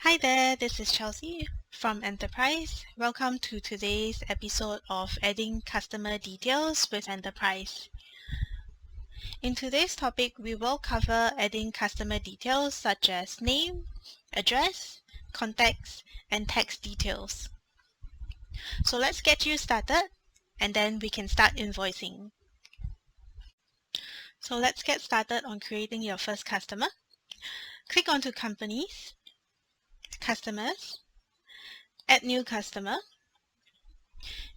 Hi there, this is Chelsea from Enterprise. Welcome to today's episode of Adding Customer Details with Enterprise. In today's topic, we will cover adding customer details such as name, address, contacts, and text details. So let's get you started and then we can start invoicing. So let's get started on creating your first customer. Click onto Companies, Customers, Add New Customer.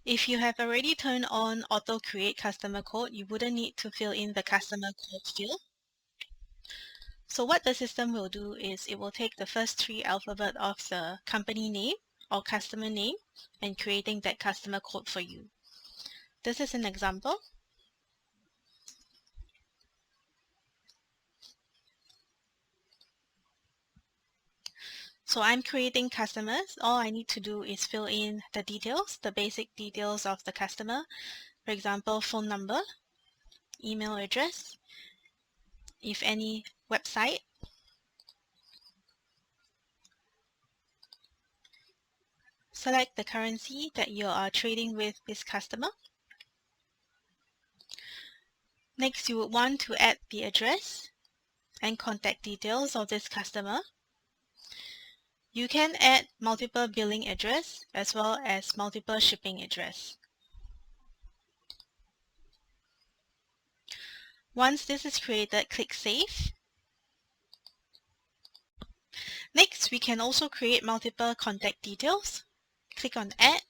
If you have already turned on Auto Create Customer Code, you wouldn't need to fill in the customer code field. So what the system will do is it will take the first three alphabets of the company name or customer name and creating that customer code for you. This is an example. So I'm creating customers. All I need to do is fill in the details, the basic details of the customer. For example, phone number, email address, if any, website. Select the currency that you are trading with this customer. Next, you would want to add the address and contact details of this customer. You can add multiple billing address as well as multiple shipping address. Once this is created, click Save. Next, we can also create multiple contact details. Click on Add,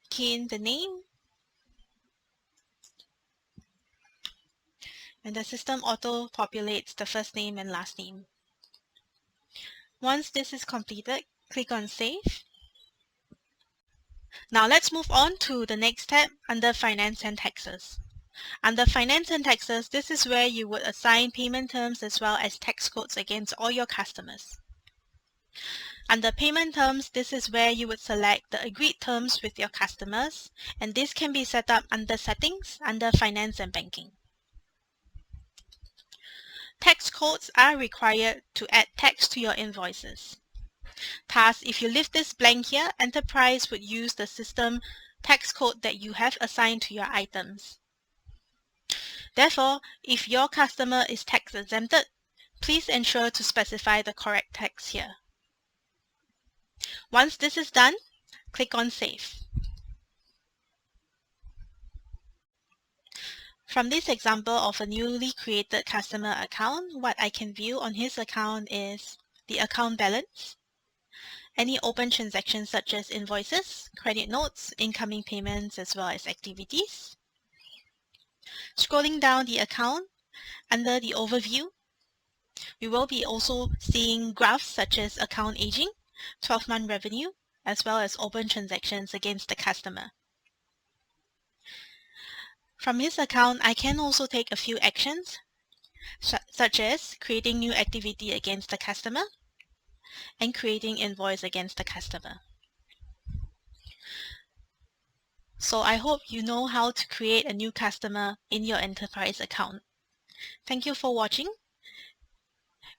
key in the name, and the system auto-populates the first name and last name. Once this is completed, click on Save. Now let's move on to the next tab under Finance and Taxes. Under Finance and Taxes, this is where you would assign payment terms as well as tax codes against all your customers. Under Payment Terms, this is where you would select the agreed terms with your customers, and this can be set up under Settings under Finance and Banking. Tax codes are required to add tax to your invoices. Thus, if you leave this blank here, Enterprise would use the system tax code that you have assigned to your items. Therefore, if your customer is tax exempted, please ensure to specify the correct tax here. Once this is done, click on Save. From this example of a newly created customer account, what I can view on his account is the account balance, any open transactions such as invoices, credit notes, incoming payments, as well as activities. Scrolling down the account, under the overview, we will be also seeing graphs such as account aging, 12-month revenue, as well as open transactions against the customer. From his account, I can also take a few actions, such as creating new activity against the customer and creating invoice against the customer. So I hope you know how to create a new customer in your Enterprise account. Thank you for watching.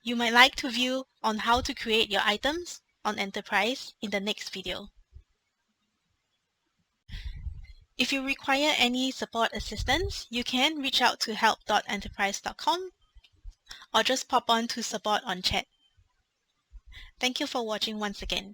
You might like to view on how to create your items on Enterprise in the next video. If you require any support assistance, you can reach out to help.enterprise.com or just pop on to support on chat. Thank you for watching once again.